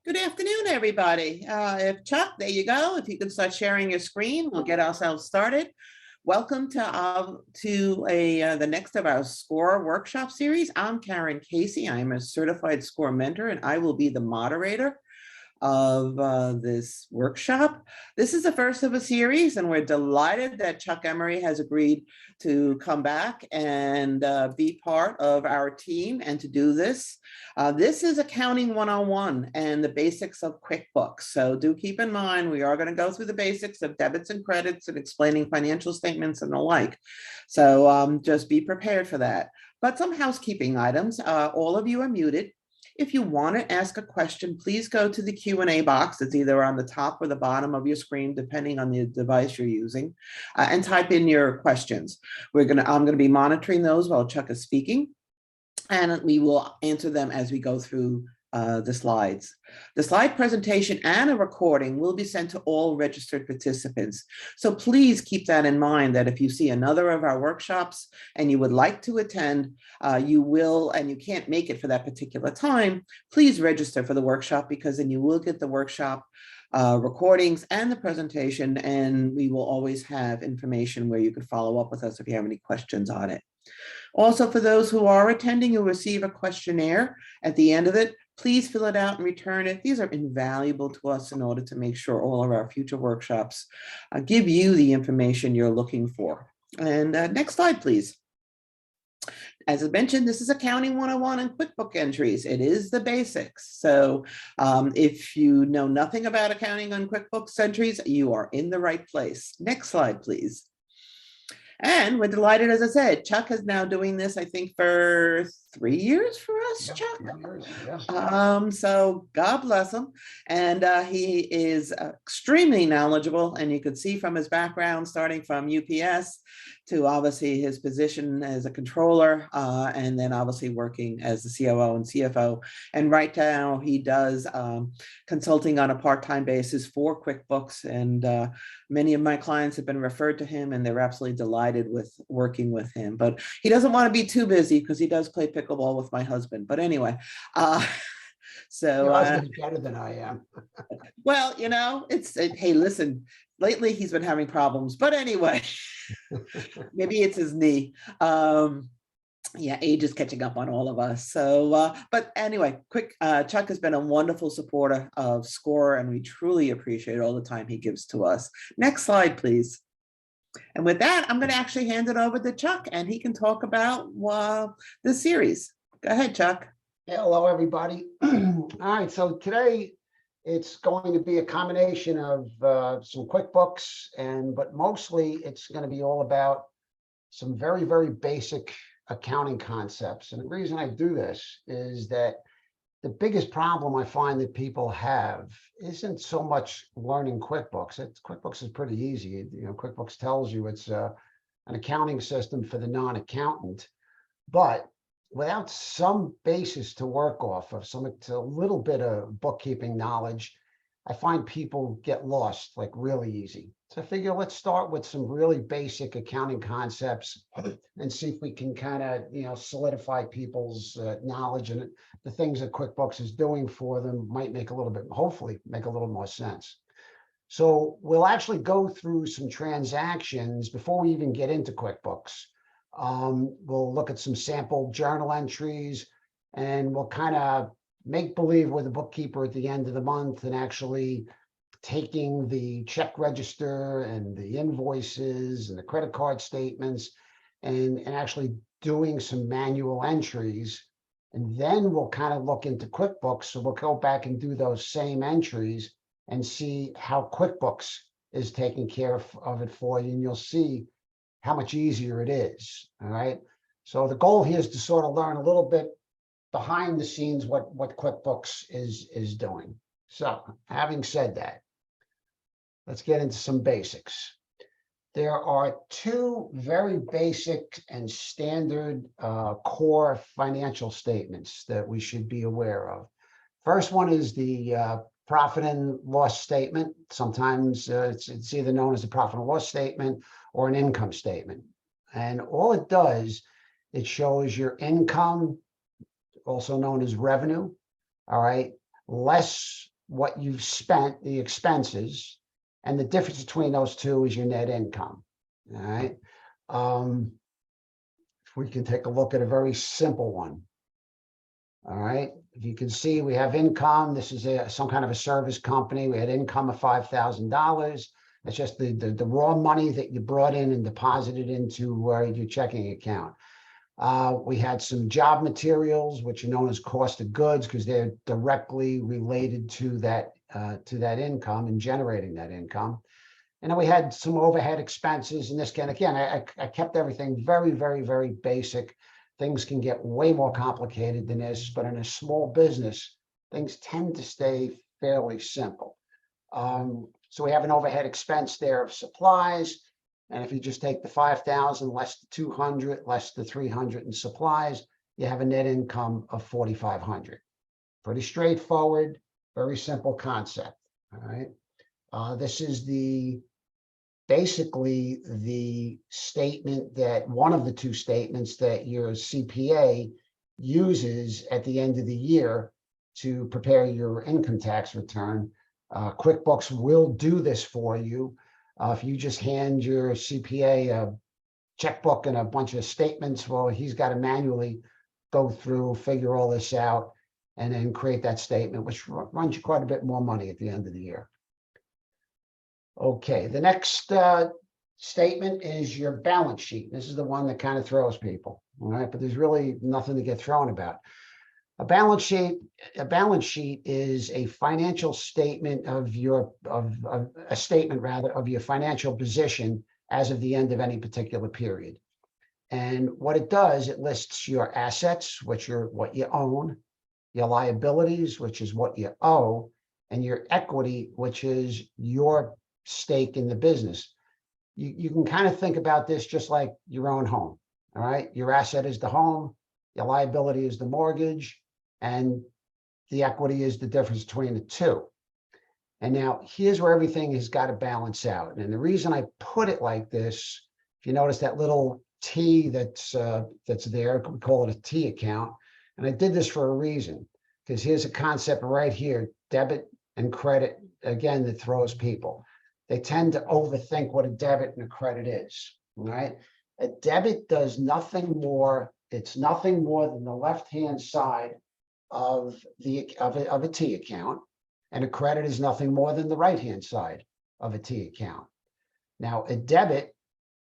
Good afternoon, everybody. If Chuck, there you go. If you can start sharing your screen, we'll get ourselves started. Welcome to the next of our SCORE workshop series. I'm Karen Casey. I am a certified SCORE mentor, and I will be the moderator of this workshop. This is the first of a series, and we're delighted that Chuck Emery has agreed to come back and be part of our team and to do this. This is Accounting 101 and the basics of QuickBooks. So do keep in mind, we are going to go through the basics of debits and credits and explaining financial statements and the like. So just be prepared for that. But some housekeeping items. All of you are muted. If you want to ask a question, please go to the Q&A box. It's either on the top or the bottom of your screen, depending on the device you're using, and type in your questions. I'm going to be monitoring those while Chuck is speaking, and we will answer them as we go through the slides. The slide presentation and a recording will be sent to all registered participants. So please keep that in mind, that if you see another of our workshops and you would like to attend, you will, and you can't make it for that particular time, please register for the workshop, because then you will get the workshop recordings and the presentation, and we will always have information where you could follow up with us if you have any questions on it. Also, for those who are attending, you'll receive a questionnaire at the end of it. Please fill it out and return it. These are invaluable to us in order to make sure all of our future workshops give you the information you're looking for. And next slide, please. As I mentioned, this is Accounting 101 and QuickBook entries. It is the basics. So if you know nothing about accounting on QuickBooks entries, you are in the right place. Next slide, please. And we're delighted, as I said, Chuck is now doing this, I think, for 3 years for us, Chuck. 3 years, yes. So God bless him. And he is extremely knowledgeable. And you could see from his background, starting from UPS to obviously his position as a controller, and then obviously working as the COO and CFO. And right now he does consulting on a part-time basis for QuickBooks. And many of my clients have been referred to him, and they're absolutely delighted with working with him. But he doesn't want to be too busy because he does play pickleball with my husband. But anyway, so Your husband's better than I am. well, hey, listen, lately he's been having problems, but anyway, maybe it's his knee. Yeah, age is catching up on all of us. So, but anyway, Chuck has been a wonderful supporter of SCORE, and we truly appreciate all the time he gives to us. Next slide, please. And with that, I'm going to actually hand it over to Chuck, and he can talk about the series. Go ahead, Chuck. Yeah, hello, everybody. All right, so today it's going to be a combination of some QuickBooks, but mostly it's going to be all about some very, very basic accounting concepts. And the reason I do this is that the biggest problem I find that people have isn't so much learning QuickBooks. QuickBooks is pretty easy. QuickBooks tells you it's an accounting system for the non-accountant, but without some basis to work off of, a little bit of bookkeeping knowledge, I find people get lost like really easy. So I figure let's start with some really basic accounting concepts and see if we can kind of, solidify people's knowledge, and the things that QuickBooks is doing for them might hopefully make a little more sense. So we'll actually go through some transactions before we even get into QuickBooks. We'll look at some sample journal entries, and we'll kind of make believe we're the bookkeeper at the end of the month and actually taking the check register and the invoices and the credit card statements and actually doing some manual entries. And then we'll kind of look into QuickBooks. So we'll go back and do those same entries and see how QuickBooks is taking care of it for you. And you'll see how much easier it is. All right. So the goal here is to sort of learn a little bit behind the scenes what QuickBooks is doing. So having said that, let's get into some basics. There are two very basic and standard core financial statements that we should be aware of. First one is the profit and loss statement. Sometimes it's either known as a profit and loss statement or an income statement. And all it does, it shows your income, also known as revenue, all right, less what you've spent, the expenses, and the difference between those two is your net income. All right. If we can take a look at a very simple one. All right. If you can see, we have income. This is some kind of a service company. We had income of $5,000. That's just the raw money that you brought in and deposited into your checking account. We had some job materials, which are known as cost of goods, because they're directly related to that income and generating that income. And then we had some overhead expenses. And this can, again, I kept everything very, very, very basic. Things can get way more complicated than this, but in a small business, things tend to stay fairly simple. So we have an overhead expense there of supplies. And if you just take the 5,000 less the 200, less the 300 in supplies, you have a net income of 4,500. Pretty straightforward, very simple concept. All right. This is basically the statement that one of the two statements that your CPA uses at the end of the year to prepare your income tax return. QuickBooks will do this for you. If you just hand your CPA a checkbook and a bunch of statements, well, he's got to manually go through, figure all this out, and then create that statement, which runs you quite a bit more money at the end of the year. Okay, the next statement is your balance sheet. This is the one that kind of throws people, all right? But there's really nothing to get thrown about. A balance sheet is a financial statement of your financial position as of the end of any particular period. And what it does, it lists your assets, which are what you own, your liabilities, which is what you owe, and your equity, which is your stake in the business. You can kind of think about this just like your own home. All right. Your asset is the home, your liability is the mortgage, and the equity is the difference between the two. And now here's where everything has got to balance out. And the reason I put it like this, if you notice that little T that's there, we call it a T account. And I did this for a reason, because here's a concept right here, debit and credit, again, that throws people. They tend to overthink what a debit and a credit is, right? A debit does nothing more. It's nothing more than the left-hand side of a T account, and a credit is nothing more than the right-hand side of a T account. Now, a debit,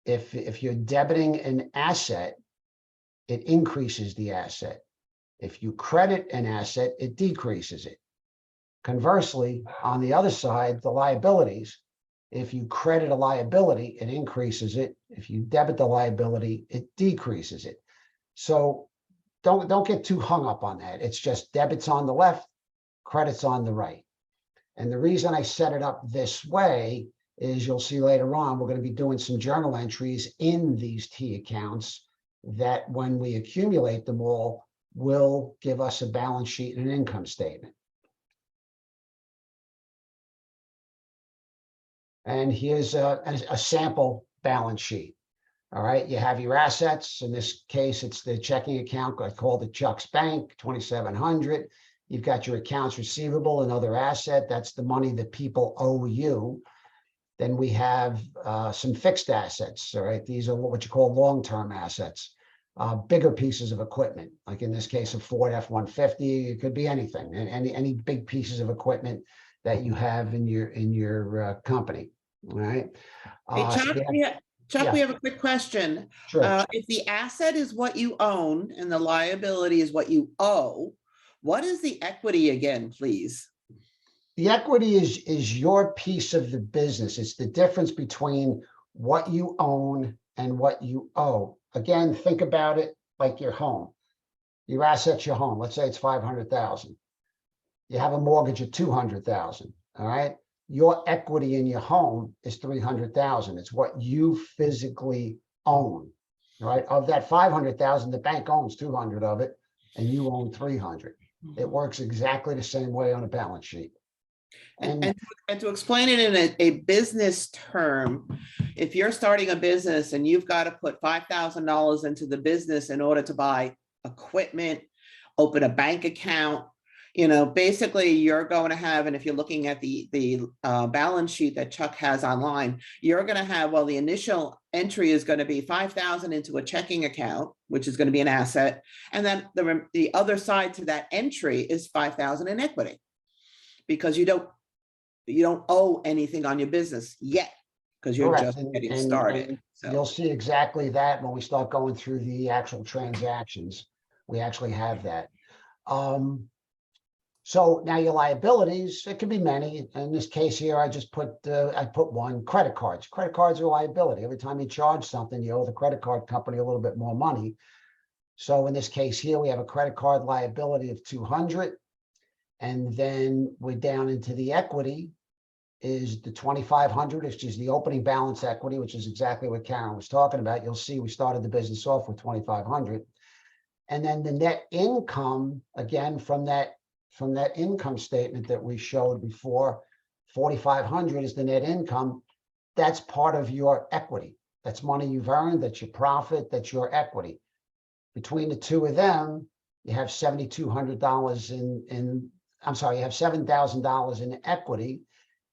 if you're debiting an asset, it increases the asset. If you credit an asset, it decreases it. Conversely, on the other side, the liabilities, if you credit a liability, it increases it. If you debit the liability, it decreases it. So don't get too hung up on that. It's just debits on the left, credits on the right. And the reason I set it up this way is you'll see later on, we're going to be doing some journal entries in these T accounts that when we accumulate them all, will give us a balance sheet and an income statement. And here's a sample balance sheet. All right, you have your assets. In this case, it's the checking account. I called it Chuck's Bank, 2,700. You've got your accounts receivable, another asset. That's the money that people owe you. Then we have some fixed assets. All right, these are what you call long-term assets, bigger pieces of equipment. Like in this case, a Ford F-150. It could be anything, any big pieces of equipment that you have in your company. All right. Hey, Chuck, Yeah. we have a quick question. Sure. If the asset is what you own and the liability is what you owe, what is the equity again, please? The equity is your piece of the business. It's the difference between what you own and what you owe. Again, think about it like your home. Your asset's your home. Let's say it's 500,000. You have a mortgage of 200,000. All right. Your equity in your home is 300,000. It's what you physically own. All right. Of that 500,000, the bank owns 200 of it, and you own 300. It works exactly the same way on a balance sheet. And to explain it in a business term, if you're starting a business and you've got to put $5,000 into the business in order to buy equipment, open a bank account, Basically you're going to have, and if you're looking at the balance sheet that Chuck has online, you're going to have, well, the initial entry is going to be 5,000 into a checking account, which is going to be an asset. And then the other side to that entry is 5,000 in equity, because you don't owe anything on your business yet, because you're Correct. just And, getting and, started. and So you'll see exactly that when we start going through the actual transactions. We actually have that. So now your liabilities, it could be many. In this case here, I put one: credit cards. Credit cards are a liability. Every time you charge something, you owe the credit card company a little bit more money. So in this case here, we have a credit card liability of 200. And then we're down into the equity is the 2,500, which is the opening balance equity, which is exactly what Karen was talking about. You'll see we started the business off with 2,500. And then the net income, again, from that income statement that we showed before, 4,500 is the net income. That's part of your equity. That's money you've earned, that's your profit, that's your equity. Between the two of them, you have $7,200 you have $7,000 in equity.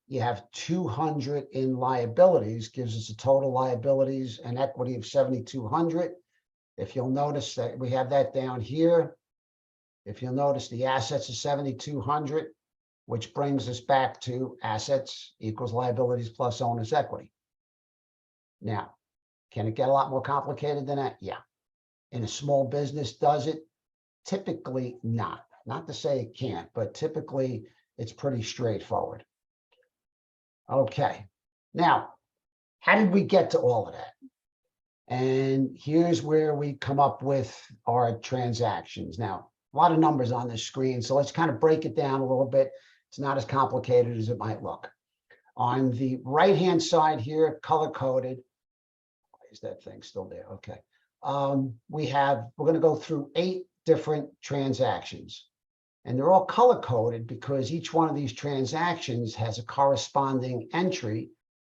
You have 200 in liabilities, gives us a total liabilities and equity of 7,200. If you'll notice that we have that down here. If you'll notice, the assets are 7,200, which brings us back to assets equals liabilities plus owner's equity. Now, can it get a lot more complicated than that? Yeah. In a small business, does it? Typically not. Not to say it can't, but typically it's pretty straightforward. Okay. Now, how did we get to all of that? And here's where we come up with our transactions. Now, a lot of numbers on this screen, so let's kind of break it down a little bit. It's not as complicated as it might look. On the right-hand side here, color-coded, is that thing still there? Okay. We're going to go through 8 different transactions, and they're all color-coded because each one of these transactions has a corresponding entry.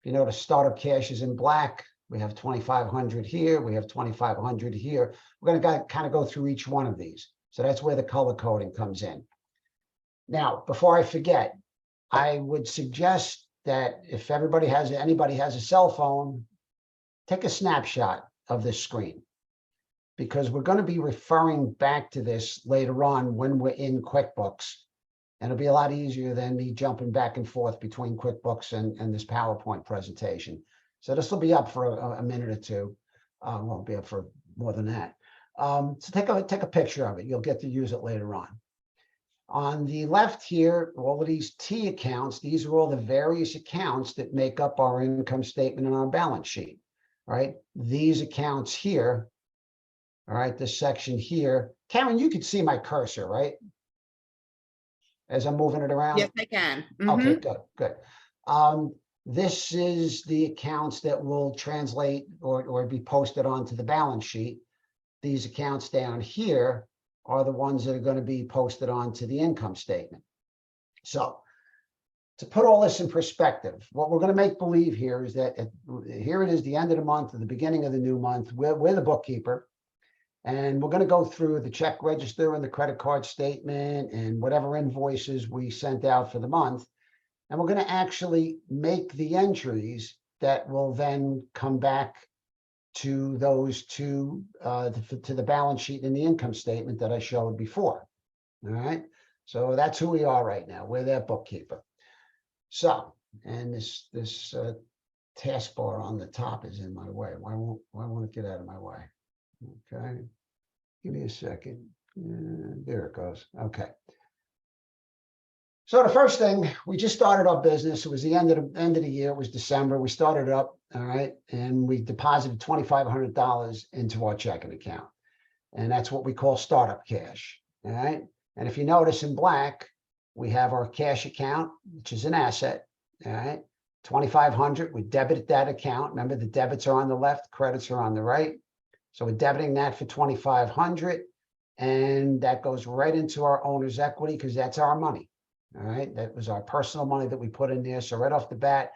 If you notice, startup cash is in black. We have 2,500 here. We have 2,500 here. We're going to kind of go through each one of these. So that's where the color coding comes in. Now, before I forget, I would suggest that if anybody has a cell phone, take a snapshot of this screen, because we're going to be referring back to this later on when we're in QuickBooks. And it'll be a lot easier than me jumping back and forth between QuickBooks and this PowerPoint presentation. So this will be up for a minute or two. Won't be up for more than that. So take a picture of it. You'll get to use it later on. On the left here, all of these T accounts, these are all the various accounts that make up our income statement and our balance sheet. All right. These accounts here. All right. This section here. Karen, you can see my cursor, right? As I'm moving it around. yes, I can. Okay, good. This is the accounts that will translate or be posted onto the balance sheet. These accounts down here are the ones that are going to be posted onto the income statement. So to put all this in perspective, what we're going to make believe here is that here it is the end of the month or the beginning of the new month. We're the bookkeeper, and we're going to go through the check register and the credit card statement and whatever invoices we sent out for the month. And we're going to actually make the entries that will then come back to those two, to the balance sheet and the income statement that I showed before. All right. So that's who we are right now. We're that bookkeeper. So, and this taskbar on the top is in my way. Why won't it get out of my way? Okay. Give me a second. There it goes. Okay. So the first thing, we just started our business. It was the end of the year. It was December. We started up, all right, and we deposited $2,500 into our checking account, and that's what we call startup cash. All right, and if you notice in black, we have our cash account, which is an asset. All right, 2,500. We debited that account. Remember, the debits are on the left, credits are on the right. So we're debiting that for 2,500, and that goes right into our owner's equity because that's our money. All right, that was our personal money that we put in there. So right off the bat,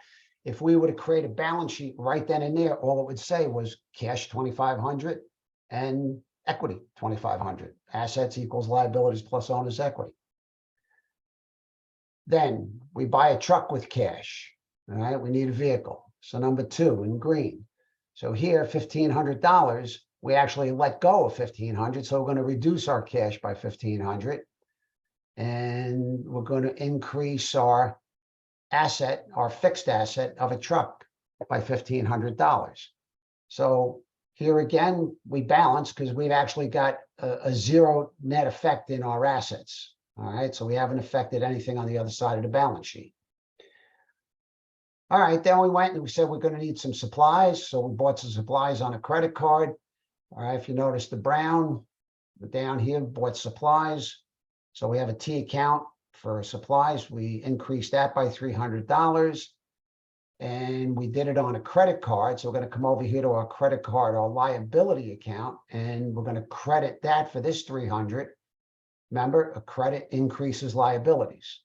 if we were to create a balance sheet right then and there, all it would say was cash 2,500 and equity 2,500. Assets equals liabilities plus owner's equity. Then we buy a truck with cash. All right, we need a vehicle. So number 2 in green. So here, $1,500, we actually let go of 1,500. So we're going to reduce our cash by 1,500. And we're going to increase our asset, our fixed asset of a truck by $1,500. So here again, we balance because we've actually got a zero net effect in our assets. All right, so we haven't affected anything on the other side of the balance sheet. All right, then we went and we said we're going to need some supplies. So we bought some supplies on a credit card. All right, if you notice the brown down here, bought supplies. So we have a T account for supplies. We increased that by $300. And we did it on a credit card. So we're going to come over here to our credit card, our liability account, and we're going to credit that for this 300. Remember, a credit increases liabilities.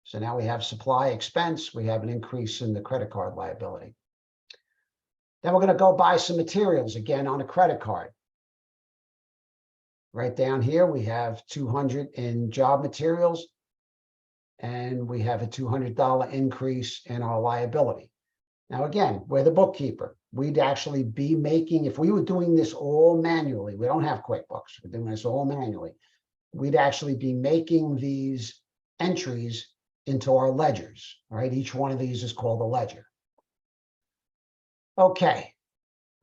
So now we have supply expense. We have an increase in the credit card liability. Then we're going to go buy some materials again on a credit card. Right down here, we have 200 in job materials. And we have a $200 increase in our liability. Now, again, we're the bookkeeper. We'd actually be making, if we were doing this all manually, we don't have QuickBooks, we're doing this all manually, we'd actually be making these entries into our ledgers, all right? Each one of these is called a ledger. Okay.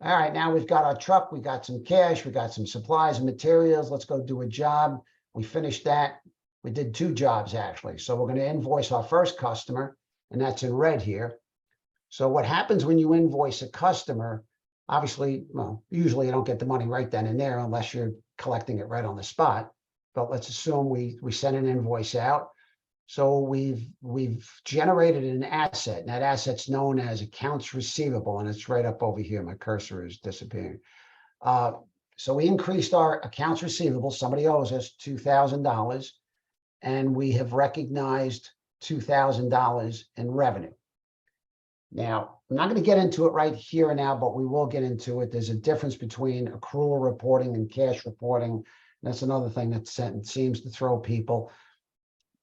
All right, now we've got our truck, we got some cash, we got some supplies and materials. Let's go do a job. We finished that. We did 2 jobs, actually. So we're going to invoice our first customer, and that's in red here. So what happens when you invoice a customer, obviously, well, usually you don't get the money right then and there unless you're collecting it right on the spot. But let's assume we send an invoice out. So we've generated an asset, and that asset's known as accounts receivable, and it's right up over here. My cursor is disappearing. So we increased our accounts receivable. Somebody owes us $2,000. And we have recognized $2,000 in revenue. Now, I'm not going to get into it right here and now, but we will get into it. There's a difference between accrual reporting and cash reporting. That's another thing that seems to throw people.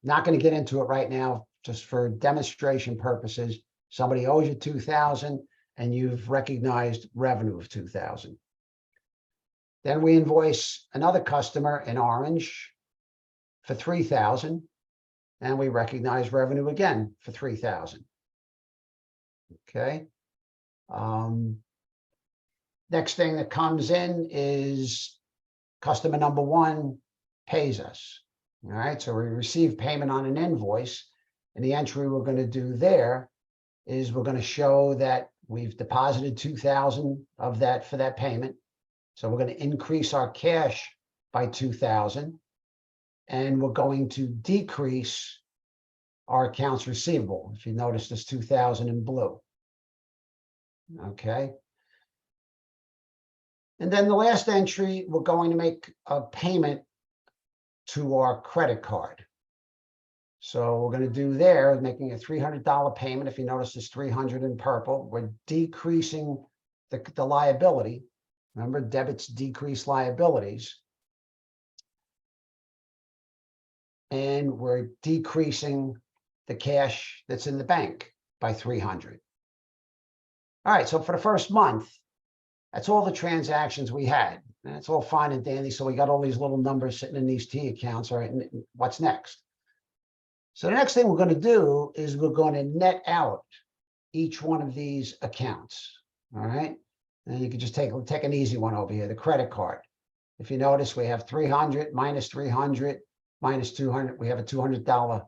Not going to get into it right now, just for demonstration purposes. Somebody owes you $2,000 and you've recognized revenue of $2,000. Then we invoice another customer in orange for $3,000, and we recognize revenue again for $3,000. Okay. Next thing that comes in is customer number 1 pays us. All right, so we receive payment on an invoice, and the entry we're going to do there is we're going to show that we've deposited $2,000 of that for that payment. So we're going to increase our cash by $2,000. And we're going to decrease our accounts receivable. If you notice, this $2,000 in blue. Okay. And then the last entry, we're going to make a payment to our credit card. So we're going to do there, making a $300 payment. If you notice, this 300 in purple. We're decreasing the liability. Remember, debits decrease liabilities. And we're decreasing the cash that's in the bank by 300. All right, so for the first month, that's all the transactions we had. And it's all fine and dandy. So we got all these little numbers sitting in these T accounts. All right, and what's next? So the next thing we're going to do is we're going to net out each one of these accounts. All right, and you can just take an easy one over here, the credit card. If you notice, we have 300 minus 300. Minus 200, we have a $200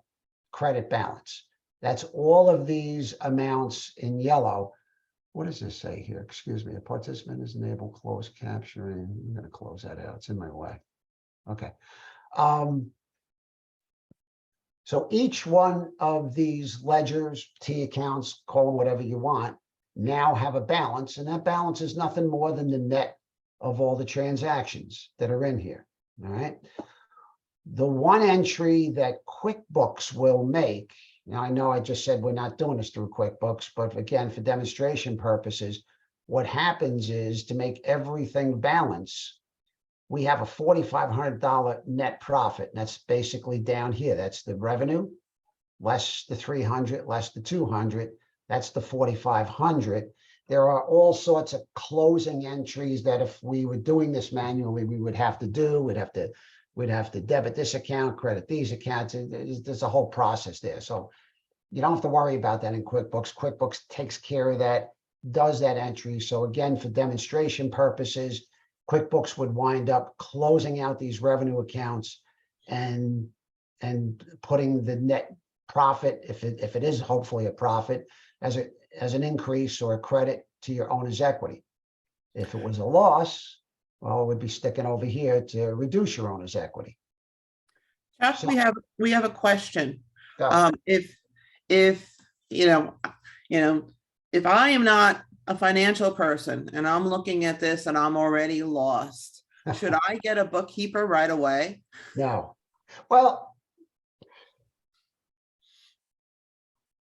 credit balance. That's all of these amounts in yellow. What does this say here? Excuse me. A participant is enabled close capturing. I'm going to close that out. It's in my way. Okay. So each one of these ledgers, T accounts, call them whatever you want, now have a balance. And that balance is nothing more than the net of all the transactions that are in here. All right. The one entry that QuickBooks will make, now I know I just said we're not doing this through QuickBooks, but again, for demonstration purposes, what happens is to make everything balance, we have a $4,500 net profit. And that's basically down here. That's the revenue. less the 300, less the 200, that's the 4,500. There are all sorts of closing entries that if we were doing this manually, we would have to do. We'd have to debit this account, credit these accounts. There's a whole process there. So you don't have to worry about that in QuickBooks. QuickBooks takes care of that, does that entry. So again, for demonstration purposes, QuickBooks would wind up closing out these revenue accounts and putting the net profit, if it is hopefully a profit, as an increase or a credit to your owner's equity. If it was a loss, well, it would be sticking over here to reduce your owner's equity. Chuck, So- we have a question. Go. If if I am not a financial person and I'm looking at this and I'm already lost, should I get a bookkeeper right away? No. Well,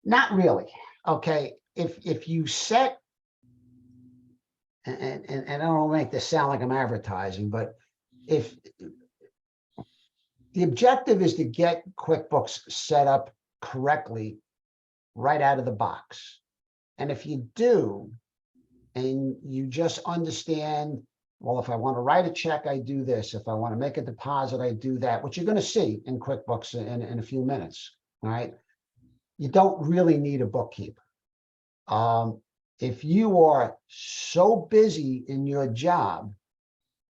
not really. Okay. If you set, and I don't want to make this sound like I'm advertising, but if the objective is to get QuickBooks set up correctly right out of the box. And if you do, and you just understand, well, if I want to write a check, I do this. If I want to make a deposit, I do that, which you're going to see in QuickBooks in a few minutes. All right. You don't really need a bookkeeper. If you are so busy in your job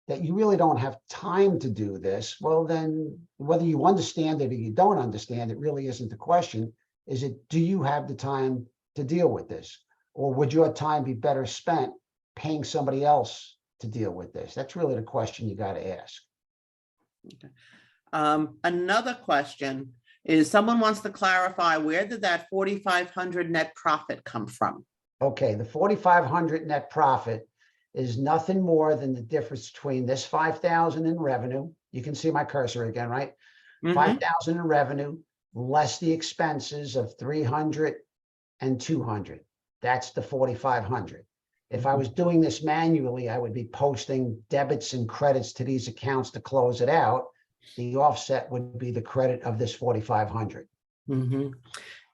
that you really don't have time to do this, well, then whether you understand it or you don't understand it really isn't the question. Is it, do you have the time to deal with this? Or would your time be better spent paying somebody else to deal with this? That's really the question you got to ask. Okay. Another question is, someone wants to clarify, where did that 4,500 net profit come from? Okay, the 4,500 net profit is nothing more than the difference between this 5,000 in revenue. You can see my cursor again, right? 5,000 in revenue, less the expenses of 300 and 200. That's the 4,500. If I was doing this manually, I would be posting debits and credits to these accounts to close it out. The offset would be the credit of this 4,500.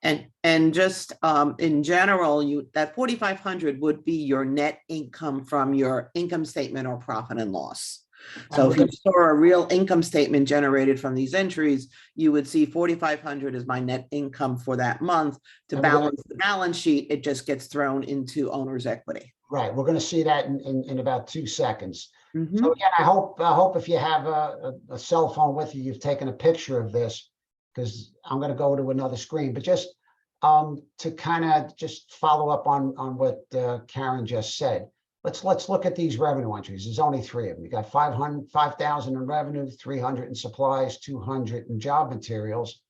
And just in general, that 4,500 would be your net income from your income statement or profit and loss. So if you saw a real income statement generated from these entries, you would see 4,500 is my net income for that month. To balance the balance sheet, it just gets thrown into owner's equity. Right. We're going to see that in about 2 seconds. Mm-hmm. So again, I hope if you have a cell phone with you, you've taken a picture of this, because I'm going to go to another screen. But just to kind of just follow up on what Karen just said, let's look at these revenue entries. There's only 3 of them. You got 5,000 in revenue, 300 in supplies, 200 in job materials.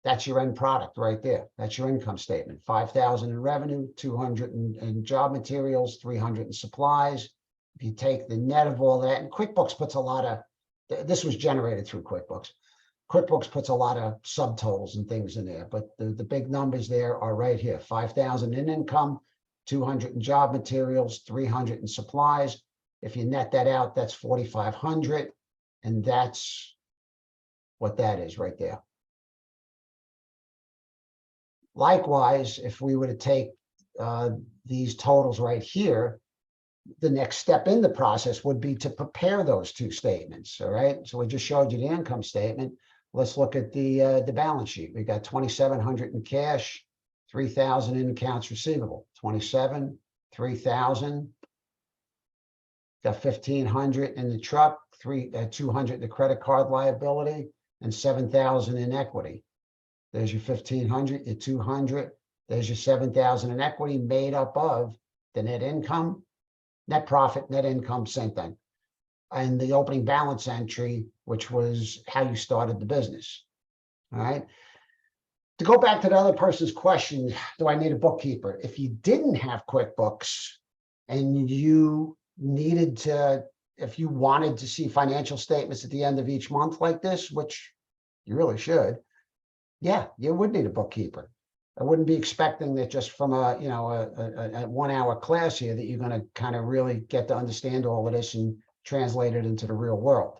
That's your end product right there. That's your income statement. 5,000 in revenue, 200 in job materials, 300 in supplies. If you take the net of all that, and QuickBooks puts a lot of, this was generated through QuickBooks. QuickBooks puts a lot of subtotals and things in there, but the big numbers there are right here. 5,000 in income, 200 in job materials, 300 in supplies. If you net that out, that's 4,500. And that's what that is right there. Likewise, if we were to take these totals right here, the next step in the process would be to prepare those 2 statements. All right. So we just showed you the income statement. Let's look at the balance sheet. We got 2,700 in cash, 3,000 in accounts receivable. 27, 3,000. Got 1,500 in the truck, 200 in the credit card liability, and 7,000 in equity. There's your 1,500, your 200. There's your 7,000 in equity, made up of the net income, net profit, net income, same thing. And the opening balance entry, which was how you started the business. All right. To go back to the other person's question, do I need a bookkeeper? If you didn't have QuickBooks and you needed to, if you wanted to see financial statements at the end of each month like this, which you really should, yeah, you would need a bookkeeper. I wouldn't be expecting that just from a 1-hour class here that you're going to kind of really get to understand all of this and translate it into the real world.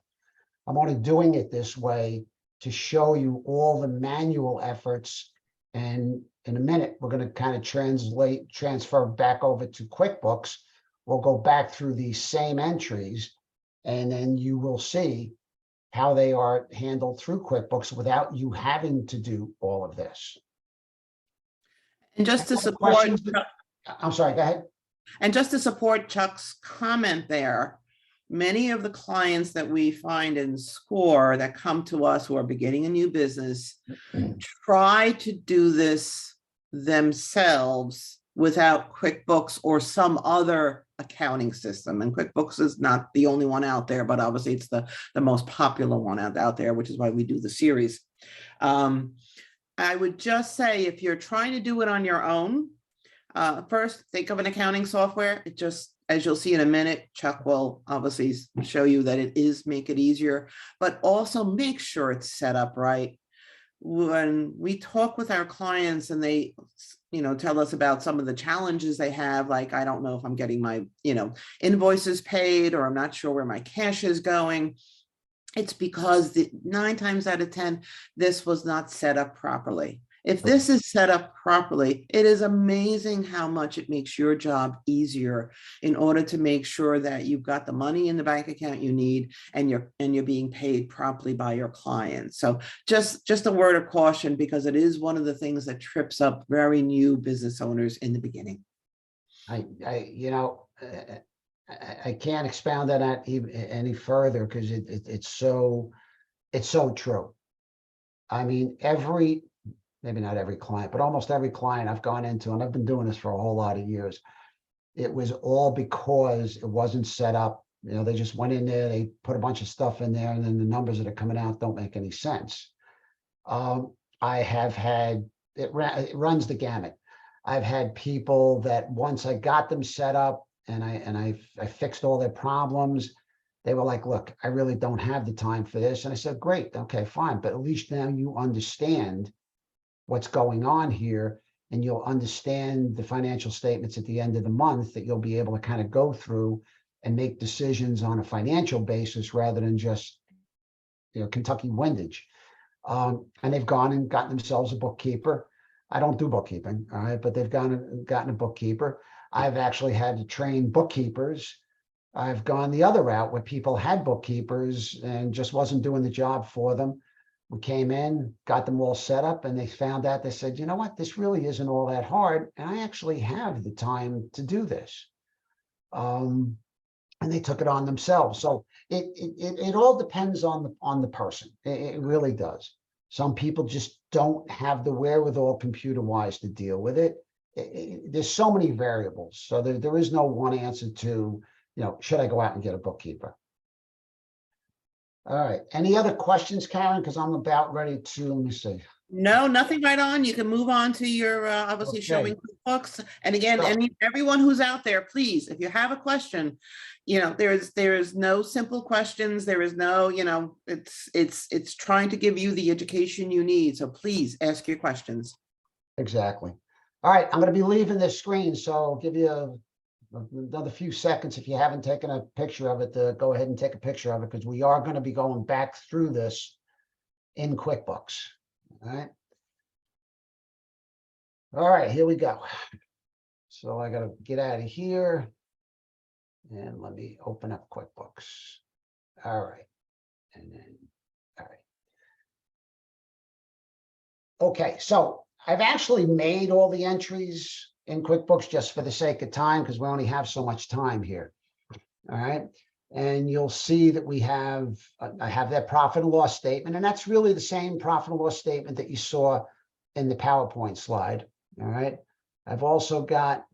I'm only doing it this way to show you all the manual efforts. And in a minute, we're going to kind of transfer back over to QuickBooks. We'll go back through these same entries, and then you will see how they are handled through QuickBooks without you having to do all of this. And just to Any support, questions? I'm sorry, go ahead. and just to support Chuck's comment there, many of the clients that we find in SCORE that come to us who are beginning a new business try to do this themselves without QuickBooks or some other accounting system. And QuickBooks is not the only one out there, but obviously it's the most popular one out there, which is why we do the series. I would just say, if you're trying to do it on your own, first think of an accounting software. It just, as you'll see in a minute, Chuck will obviously show you that it is make it easier, but also make sure it's set up right. When we talk with our clients and they, tell us about some of the challenges they have, like, I don't know if I'm getting my, invoices paid, or I'm not sure where my cash is going. It's because 9 times out of 10, this was not set up properly. If this is set up properly, it is amazing how much it makes your job easier in order to make sure that you've got the money in the bank account you need, and you're being paid properly by your clients. So just a word of caution, because it is one of the things that trips up very new business owners in the beginning. I can't expound on that any further, because it's so true. I mean, maybe not every client, but almost every client I've gone into, and I've been doing this for a whole lot of years, it was all because it wasn't set up. They just went in there, they put a bunch of stuff in there, and then the numbers that are coming out don't make any sense. I have had, it runs the gamut. I've had people that once I got them set up and I fixed all their problems, they were like, look, I really don't have the time for this. And I said, great, okay, fine. But at least now you understand what's going on here, and you'll understand the financial statements at the end of the month, that you'll be able to kind of go through and make decisions on a financial basis rather than just, Kentucky windage. And they've gone and gotten themselves a bookkeeper. I don't do bookkeeping, all right, but they've gotten a bookkeeper. I've actually had to train bookkeepers. I've gone the other route where people had bookkeepers and just wasn't doing the job for them. We came in, got them all set up, and they found out, they said, you know what, this really isn't all that hard, and I actually have the time to do this. And they took it on themselves. So it all depends on the person. It really does. Some people just don't have the wherewithal computer-wise to deal with it. There's so many variables. So there is no one answer to, should I go out and get a bookkeeper? All right. Any other questions, Karen? Because I'm about ready to, let me see. No, nothing right on. You can move on to your obviously showing QuickBooks. And again, everyone who's out there, please, if you have a question, there is no simple questions. There is no, it's trying to give you the education you need. So please ask your questions. Exactly. All right. I'm going to be leaving this screen, so I'll give you another few seconds. If you haven't taken a picture of it, to go ahead and take a picture of it, because we are going to be going back through this in QuickBooks. All right, here we go. So I got to get out of here and let me open up QuickBooks. All right. And then, all right. Okay, so I've actually made all the entries in QuickBooks just for the sake of time, because we only have so much time here. All right. And you'll see that we have, I have that profit and loss statement, and that's really the same profit and loss statement that you saw in the PowerPoint slide. All right. I've also got,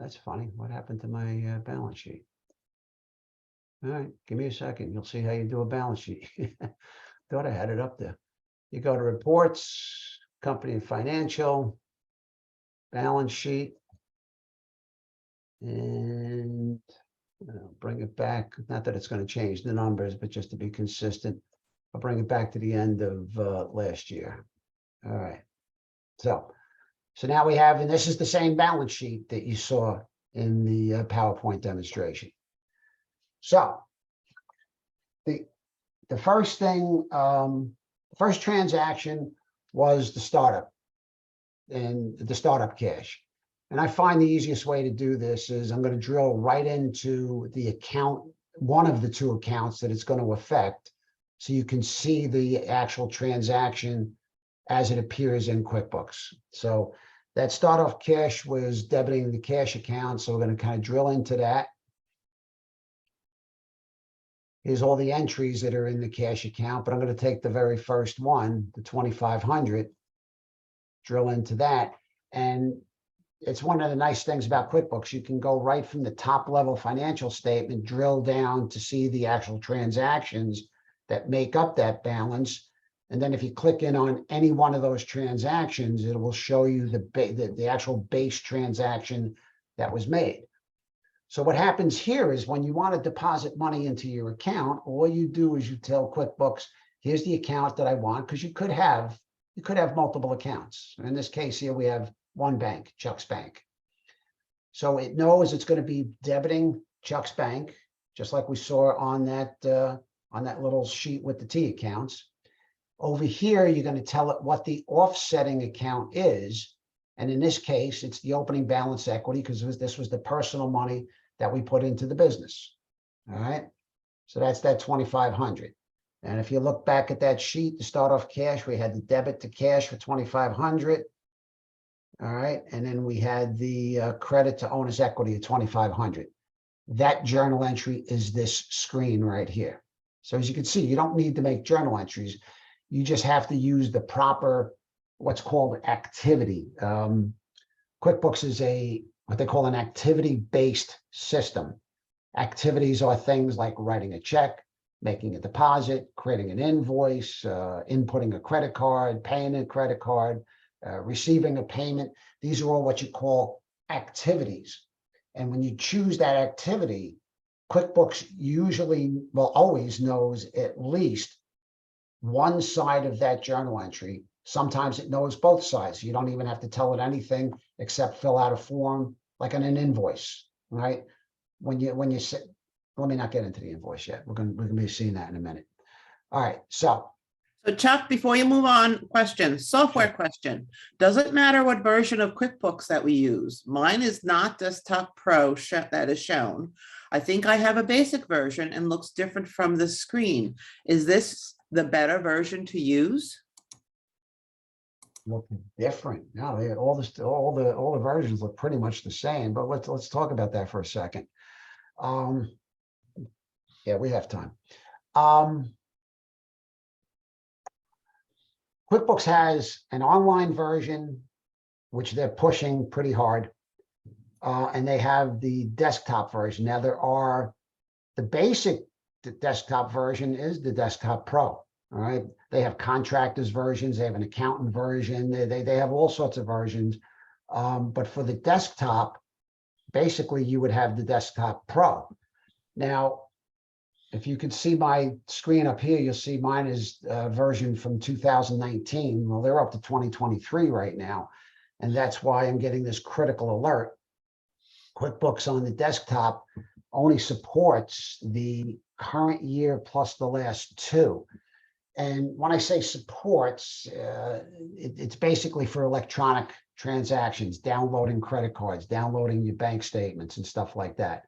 that's funny. What happened to my balance sheet? All right. Give me a second. You'll see how you do a balance sheet. Thought I had it up there. You go to reports, company and financial, balance sheet, and bring it back. Not that it's going to change the numbers, but just to be consistent, I'll bring it back to the end of last year. All right. So now we have, and this is the same balance sheet that you saw in the PowerPoint demonstration. So The first thing, first transaction was the startup and the startup cash. And I find the easiest way to do this is I'm going to drill right into the account, one of the two accounts that it's going to affect. So you can see the actual transaction as it appears in QuickBooks. So that start off cash was debiting the cash account. So we're going to kind of drill into that. Here's all the entries that are in the cash account, but I'm going to take the very first one, the 2,500, drill into that. And it's one of the nice things about QuickBooks. You can go right from the top level financial statement, drill down to see the actual transactions that make up that balance. And then if you click in on any one of those transactions, it will show you the actual base transaction that was made. So what happens here is when you want to deposit money into your account, all you do is you tell QuickBooks, here's the account that I want, because you could have multiple accounts. In this case here, we have one bank, Chuck's Bank. So it knows it's going to be debiting Chuck's Bank, just like we saw on that little sheet with the T accounts. Over here, you're going to tell it what the offsetting account is. And in this case, it's the opening balance equity, because this was the personal money that we put into the business. All right. So that's that 2,500. And if you look back at that sheet, to start off cash, we had the debit to cash for 2,500. All right. And then we had the credit to owner's equity of 2,500. That journal entry is this screen right here. So as you can see, you don't need to make journal entries. You just have to use the proper, what's called activity. QuickBooks is what they call an activity-based system. Activities are things like writing a check, making a deposit, creating an invoice, inputting a credit card, paying a credit card, receiving a payment. These are all what you call activities. And when you choose that activity, QuickBooks usually, well, always knows at least one side of that journal entry. Sometimes it knows both sides. You don't even have to tell it anything except fill out a form like on an invoice, right? When you say, let me not get into the invoice yet. We're gonna be seeing that in a minute. All right, so Chuck, before you move on, software question. Does it matter what version of QuickBooks that we use? Mine is not Desktop Pro that is shown. I think I have a basic version and looks different from the screen. Is this the better version to use? Look different. No, all the versions look pretty much the same. But let's talk about that for a second. Yeah, we have time. QuickBooks has an online version, which they're pushing pretty hard, and they have the desktop version. Now the basic desktop version is the Desktop Pro. All right, they have contractors versions, they have an accountant version, they have all sorts of versions. But for the desktop, basically you would have the Desktop Pro. Now, if you can see my screen up here, you'll see mine is a version from 2019. Well, they're up to 2023 right now. And that's why I'm getting this critical alert. QuickBooks on the desktop only supports the current year plus the last two. And when I say supports, it's basically for electronic transactions, downloading credit cards, downloading your bank statements and stuff like that.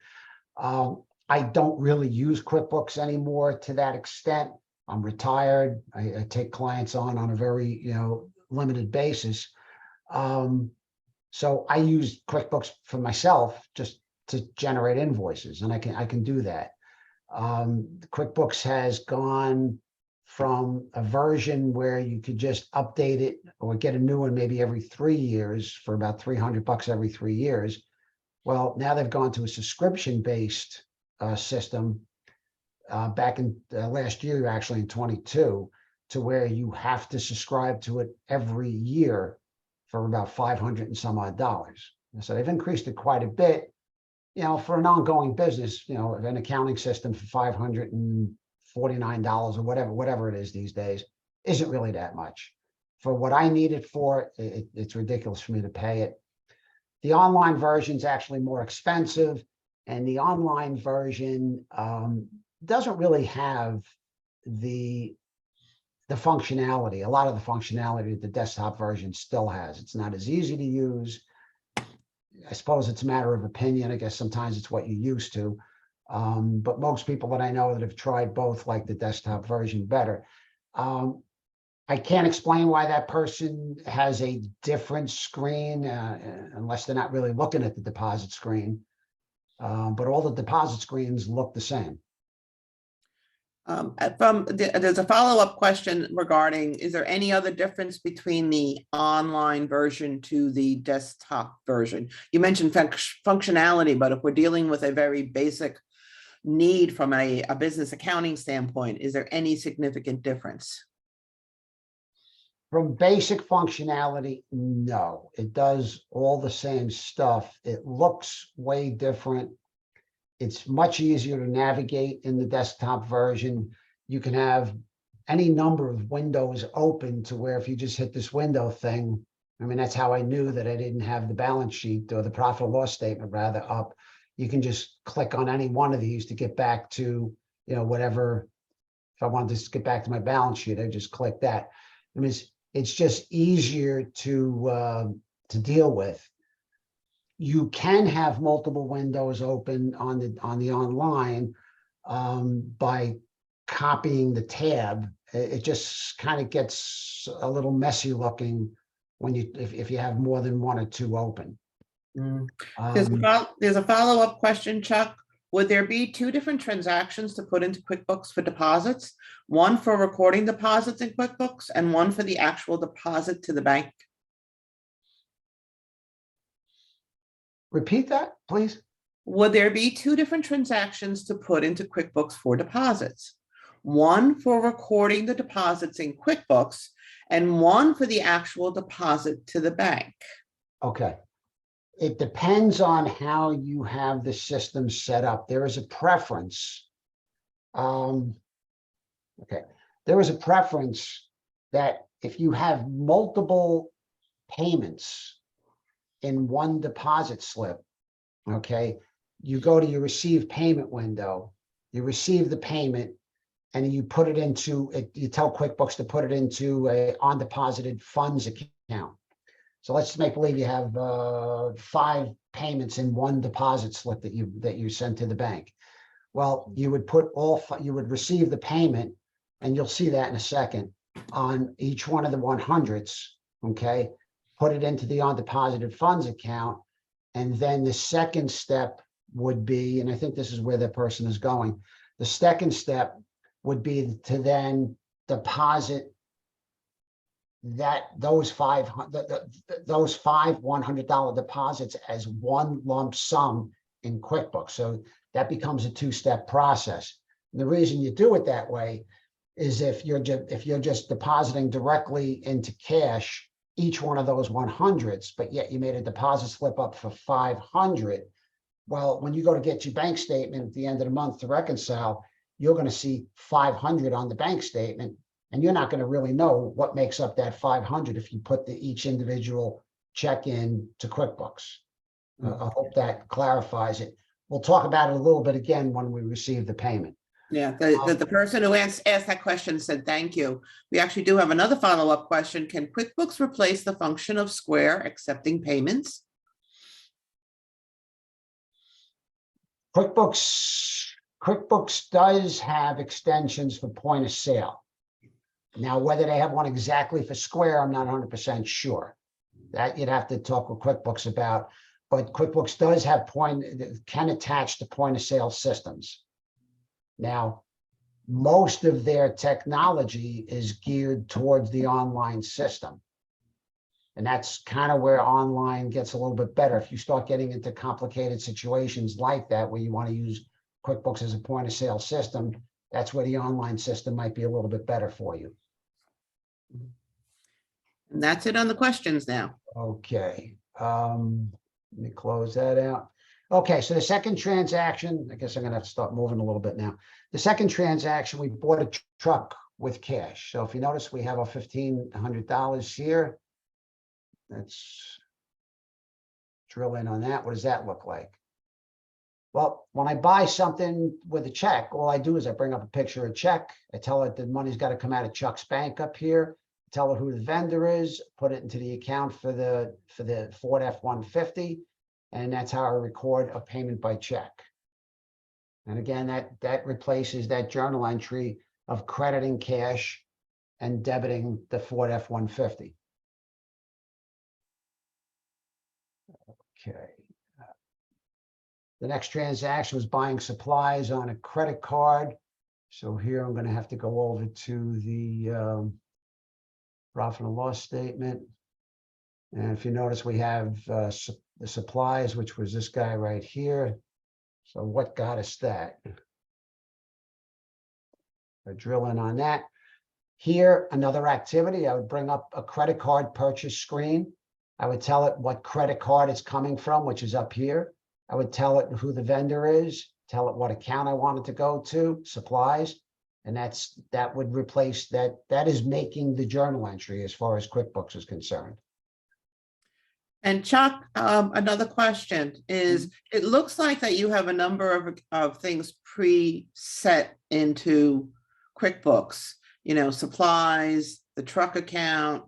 I don't really use QuickBooks anymore to that extent. I'm retired. I take clients on a very limited basis. So I use QuickBooks for myself just to generate invoices, and I can do that. QuickBooks has gone from a version where you could just update it or get a new one maybe every 3 years for about $300 every 3 years. Well, now they've gone to a subscription-based system back in last year, actually in 22, to where you have to subscribe to it every year for about $500 and some odd dollars. So they've increased it quite a bit, for an ongoing business, an accounting system for $549 or whatever it is these days isn't really that much. For what I need it for, it's ridiculous for me to pay it. The online version is actually more expensive. And the online version doesn't really have the functionality, a lot of the functionality that the desktop version still has. It's not as easy to use. I suppose it's a matter of opinion. I guess sometimes it's what you're used to. But most people that I know that have tried both like the desktop version better. I can't explain why that person has a different screen unless they're not really looking at the deposit screen. But all the deposit screens look the same. There's a follow-up question regarding, is there any other difference between the online version to the desktop version? You mentioned functionality, but if we're dealing with a very basic need from a business accounting standpoint, is there any significant difference? From basic functionality, no. It does all the same stuff. It looks way different. It's much easier to navigate in the desktop version. You can have any number of windows open to where if you just hit this window thing, I mean, that's how I knew that I didn't have the balance sheet or the profit or loss statement rather up. You can just click on any one of these to get back to, whatever. If I wanted to get back to my balance sheet, I just click that. I mean, it's just easier to deal with. You can have multiple windows open on the online by copying the tab. It just kind of gets a little messy looking when if you have more than one or two open. There's a follow-up question, Chuck. Would there be two different transactions to put into QuickBooks for deposits? One for recording deposits in QuickBooks and one for the actual deposit to the bank? Repeat that, please. Would there be two different transactions to put into QuickBooks for deposits? One for recording the deposits in QuickBooks and one for the actual deposit to the bank? Okay. It depends on how you have the system set up. There is a preference. Okay. There is a preference that if you have multiple payments in one deposit slip, okay, you go to your receive payment window, you receive the payment, and you put it into, you tell QuickBooks to put it into a on-deposited funds account. So let's just make believe you have 5 payments in one deposit slip that you sent to the bank. Well, you would put you would receive the payment, and you'll see that in a second, on each one of the 100s, okay? Put it into the on-deposited funds account. And then the second step would be, and I think this is where the person is going, the second step would be to then deposit those five $100 deposits as one lump sum in QuickBooks. So that becomes a 2-step process. And the reason you do it that way is if you're just depositing directly into cash each one of those 100s, but yet you made a deposit slip up for 500. Well, when you go to get your bank statement at the end of the month to reconcile, you're going to see 500 on the bank statement, and you're not going to really know what makes up that 500 if you put each individual check in to QuickBooks. I hope that clarifies it. We'll talk about it a little bit again when we receive the payment. Yeah, the person who asked that question said, thank you. We actually do have another follow-up question. Can QuickBooks replace the function of Square accepting payments? QuickBooks does have extensions for point of sale. Now, whether they have one exactly for Square, I'm not 100% sure. That you'd have to talk with QuickBooks about. But QuickBooks does have can attach to point of sale systems. Now, most of their technology is geared towards the online system. And that's kind of where online gets a little bit better. If you start getting into complicated situations like that, where you want to use QuickBooks as a point of sale system, that's where the online system might be a little bit better for you. And that's it on the questions now. Okay. Let me close that out. Okay, so the second transaction, I guess I'm going to have to start moving a little bit now. The second transaction, we bought a truck with cash. So if you notice, we have our $1,500 here. Let's drill in on that. What does that look like? Well, when I buy something with a check, all I do is I bring up a picture of a check. I tell it the money's got to come out of Chuck's bank up here. Tell it who the vendor is, put it into the account for the Ford F-150. And that's how I record a payment by check. And again, that replaces that journal entry of crediting cash and debiting the Ford F-150. Okay. The next transaction was buying supplies on a credit card. So here I'm going to have to go over to the profit and loss statement. And if you notice, we have the supplies, which was this guy right here. So what got us that? I drill in on that. Here, another activity, I would bring up a credit card purchase screen. I would tell it what credit card it's coming from, which is up here. I would tell it who the vendor is, tell it what account I want it to go to, supplies. And that would replace that. That is making the journal entry as far as QuickBooks is concerned. And Chuck, another question is, it looks like that you have a number of things preset into QuickBooks, supplies, the truck account,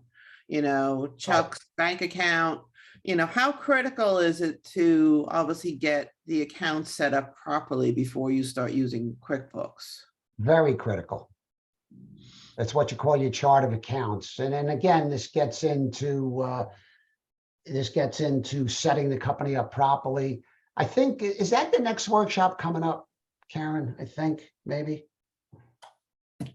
Chuck's bank account. How critical is it to obviously get the account set up properly before you start using QuickBooks? Very critical. That's what you call your chart of accounts. And then again, this gets into setting the company up properly. I think, is that the next workshop coming up, Karen? I think maybe.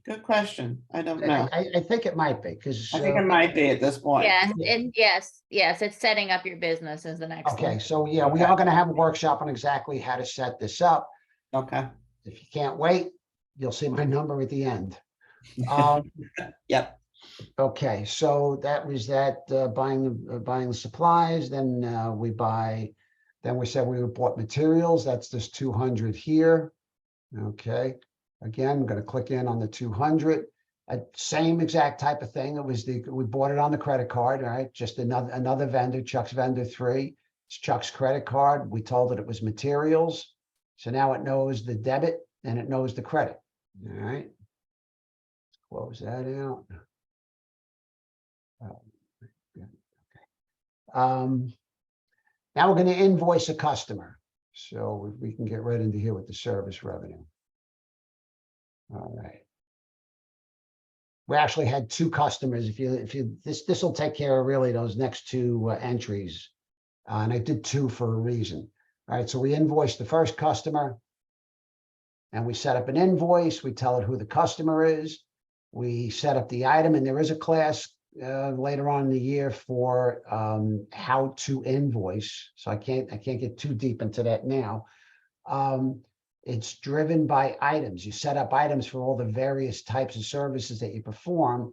Good question. I don't know. I think it might be, because I think it might be at this point. Yeah, and yes, it's setting up your business is the next okay, one. so yeah, we are going to have a workshop on exactly how to set this up. Okay. If you can't wait, you'll see my number at the end. Yep. Okay, so that was that buying the supplies. Then we said we bought materials. That's this 200 here. Okay, again, I'm going to click in on the 200. Same exact type of thing. We bought it on the credit card. All right, just another vendor, Chuck's vendor 3. It's Chuck's credit card. We told it it was materials, so now it knows the debit and it knows the credit. All right, close that out. Now we're going to invoice a customer. So we can get right into here with the service revenue. All right. We actually had 2 customers. This will take care of really those next 2 entries. And I did 2 for a reason. All right. So we invoiced the first customer and we set up an invoice. We tell it who the customer is. We set up the item, and there is a class later on in the year for how to invoice. So I can't get too deep into that now. It's driven by items. You set up items for all the various types of services that you perform.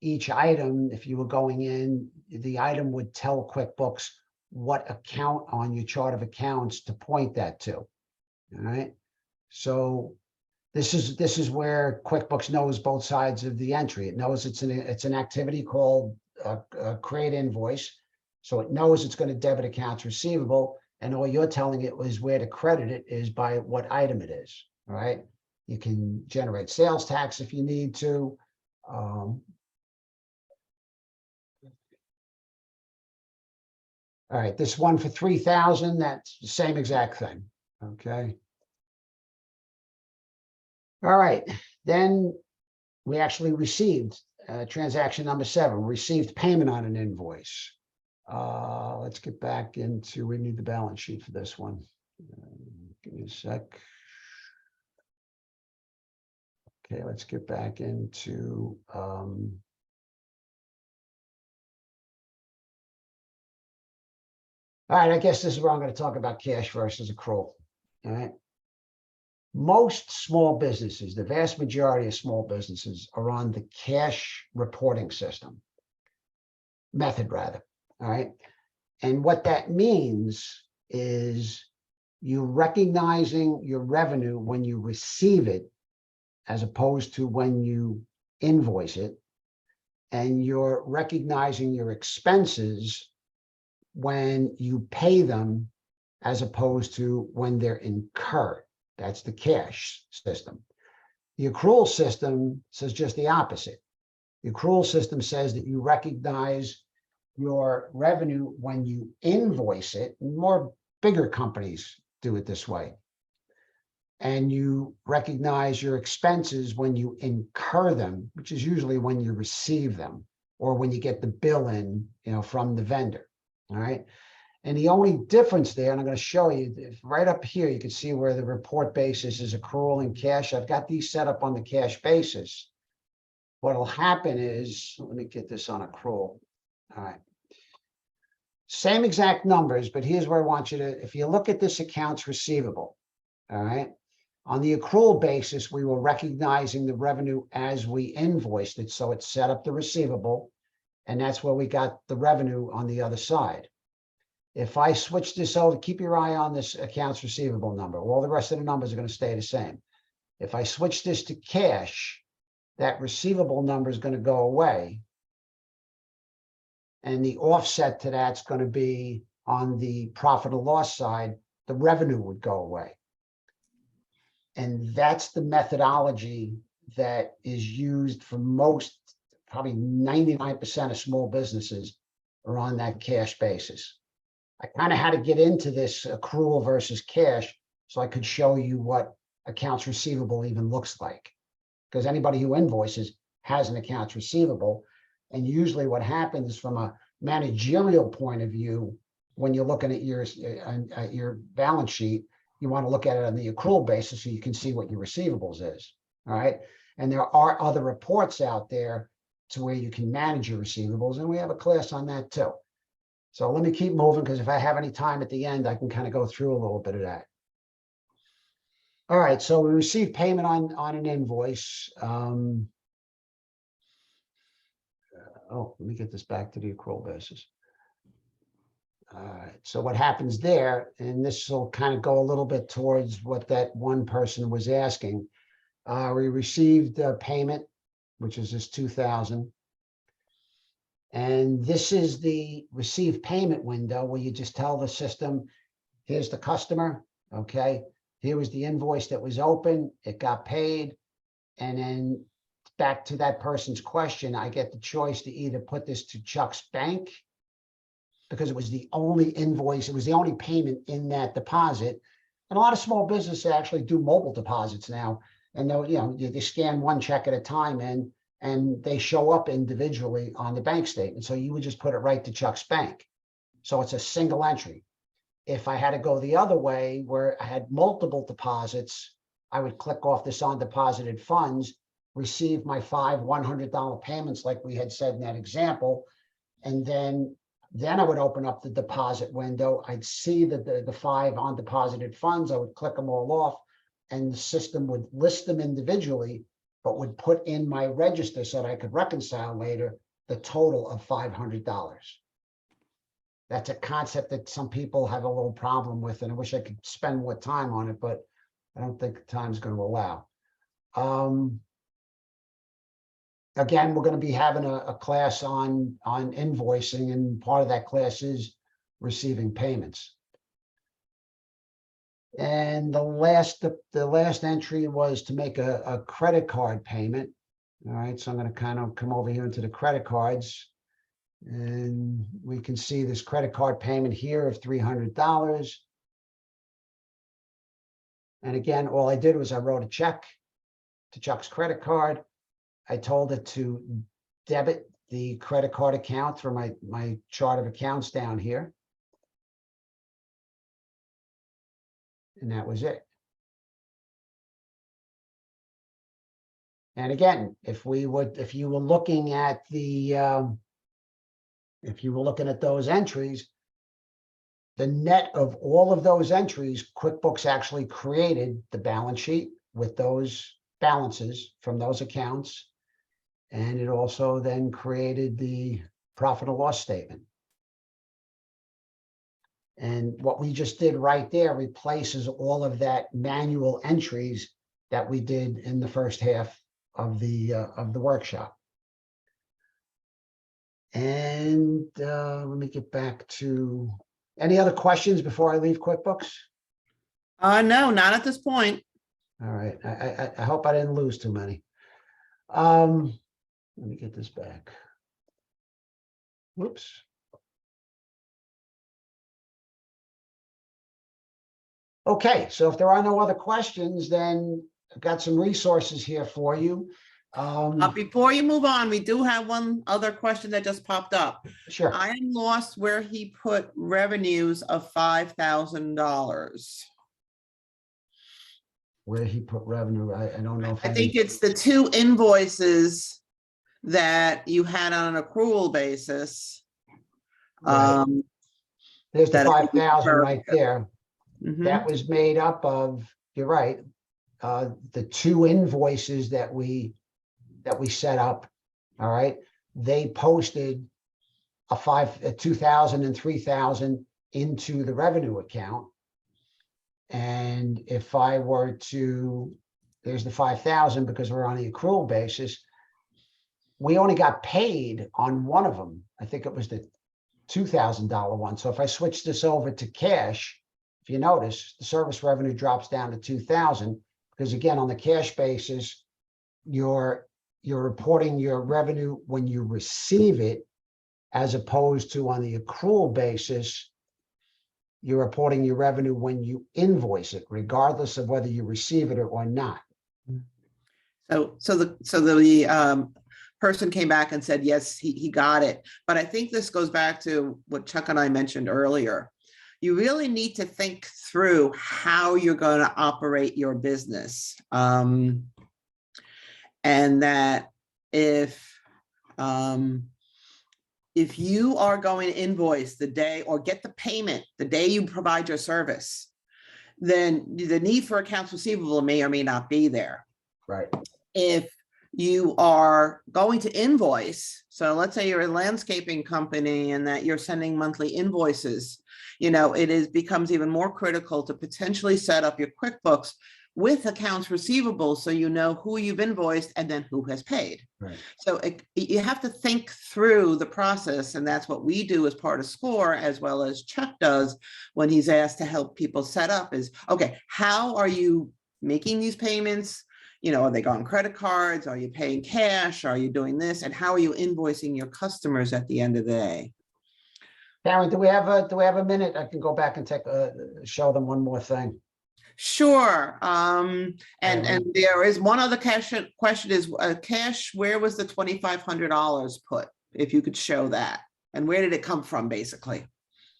Each item, if you were going in, the item would tell QuickBooks what account on your chart of accounts to point that to. All right. So this is where QuickBooks knows both sides of the entry. It knows it's an activity called create invoice. So it knows it's going to debit accounts receivable, and all you're telling it is where to credit it is by what item it is. All right. You can generate sales tax if you need to. All right, this one for 3,000, that's the same exact thing. Okay. All right, then we actually received transaction number 7, received payment on an invoice. Let's get back into, we need the balance sheet for this one. Give me a sec. Okay, let's get back into all right, I guess this is where I'm going to talk about cash versus accrual. All right. Most small businesses, the vast majority of small businesses, are on the cash reporting system method, rather. All right. And what that means is you recognizing your revenue when you receive it, as opposed to when you invoice it. And you're recognizing your expenses when you pay them as opposed to when they're incurred. That's the cash system. The accrual system says just the opposite. The accrual system says that you recognize your revenue when you invoice it. More bigger companies do it this way. And you recognize your expenses when you incur them, which is usually when you receive them or when you get the bill in, from the vendor. All right. And the only difference there, and I'm going to show you right up here, you can see where the report basis is accrual and cash. I've got these set up on the cash basis. What'll happen is, let me get this on accrual. All right. Same exact numbers, but here's where I want you to, if you look at this accounts receivable, all right, on the accrual basis, we were recognizing the revenue as we invoiced it. So it set up the receivable, and that's where we got the revenue on the other side. If I switch this over, keep your eye on this accounts receivable number. All the rest of the numbers are going to stay the same. If I switch this to cash, that receivable number is going to go away. And the offset to that's going to be on the profit or loss side, the revenue would go away. And that's the methodology that is used for most, probably 99% of small businesses are on that cash basis. I kind of had to get into this accrual versus cash so I could show you what accounts receivable even looks like. Because anybody who invoices has an accounts receivable. And usually what happens from a managerial point of view, when you're looking at your balance sheet, you want to look at it on the accrual basis so you can see what your receivables is. All right. And there are other reports out there to where you can manage your receivables. And we have a class on that too. So let me keep moving, because if I have any time at the end, I can kind of go through a little bit of that. All right, so we received payment on an invoice. Let me get this back to the accrual basis. All right, so what happens there, and this will kind of go a little bit towards what that one person was asking. We received a payment, which is this $2,000. And this is the receive payment window where you just tell the system, here's the customer, okay? Here was the invoice that was open, it got paid. And then back to that person's question, I get the choice to either put this to Chuck's bank, because it was the only invoice, it was the only payment in that deposit. And a lot of small businesses actually do mobile deposits now. And they scan one check at a time in, and they show up individually on the bank statement. So you would just put it right to Chuck's bank. So it's a single entry. If I had to go the other way, where I had multiple deposits, I would click off this on deposited funds, receive my 5 $100 payments like we had said in that example. And then I would open up the deposit window. I'd see the 5 on deposited funds. I would click them all off, and the system would list them individually, but would put in my register so that I could reconcile later the total of $500. That's a concept that some people have a little problem with, and I wish I could spend more time on it, but I don't think the time's going to allow. Again, we're going to be having a class on invoicing, and part of that class is receiving payments. And the last entry was to make a credit card payment. All right, so I'm going to kind of come over here into the credit cards, and we can see this credit card payment here of $300. And again, all I did was I wrote a check to Chuck's credit card. I told it to debit the credit card account through my chart of accounts down here. And that was it. And again, if you were looking at those entries, the net of all of those entries, QuickBooks actually created the balance sheet with those balances from those accounts. And it also then created the profit or loss statement. And what we just did right there replaces all of that manual entries that we did in the first half of the workshop. And let me get back to Any other questions before I leave QuickBooks? No, not at this point. All right, I hope I didn't lose too many. Let me get this back. Whoops. Okay, so if there are no other questions, then I've got some resources here for you. Before you move on, we do have one other question that just popped up. Sure. I am lost where he put revenues of $5,000. Where he put revenue, I don't know if I think it's the 2 invoices that you had on an accrual basis. Right. There's the that I think we 5,000 right covered. there. Mhm. That was made up of, you're right, the 2 invoices that we set up. All right, they posted a 2,000 and 3,000 into the revenue account. And if I were to, there's the 5,000 because we're on the accrual basis. We only got paid on one of them. I think it was the $2,000 one. So if I switch this over to cash, if you notice, the service revenue drops down to 2,000 because again, on the cash basis, you're reporting your revenue when you receive it, as opposed to on the accrual basis, you're reporting your revenue when you invoice it, regardless of whether you receive it or not. So the person came back and said, yes, he got it. But I think this goes back to what Chuck and I mentioned earlier. You really need to think through how you're going to operate your business. And that if you are going to invoice the day or get the payment the day you provide your service, then the need for accounts receivable may or may not be there. Right. If you are going to invoice, so let's say you're a landscaping company and that you're sending monthly invoices, it becomes even more critical to potentially set up your QuickBooks with accounts receivable so you know who you've invoiced and then who has paid. Right. So you have to think through the process, and that's what we do as part of SCORE, as well as Chuck does when he's asked to help people set up is, okay, how are you making these payments? Are they on credit cards? Are you paying cash? Are you doing this? And how are you invoicing your customers at the end of the day? Karen, do we have a minute? I can go back and show them one more thing. Sure. And there is one other question is cash. Where was the $2,500 put? If you could show that, and where did it come from, basically?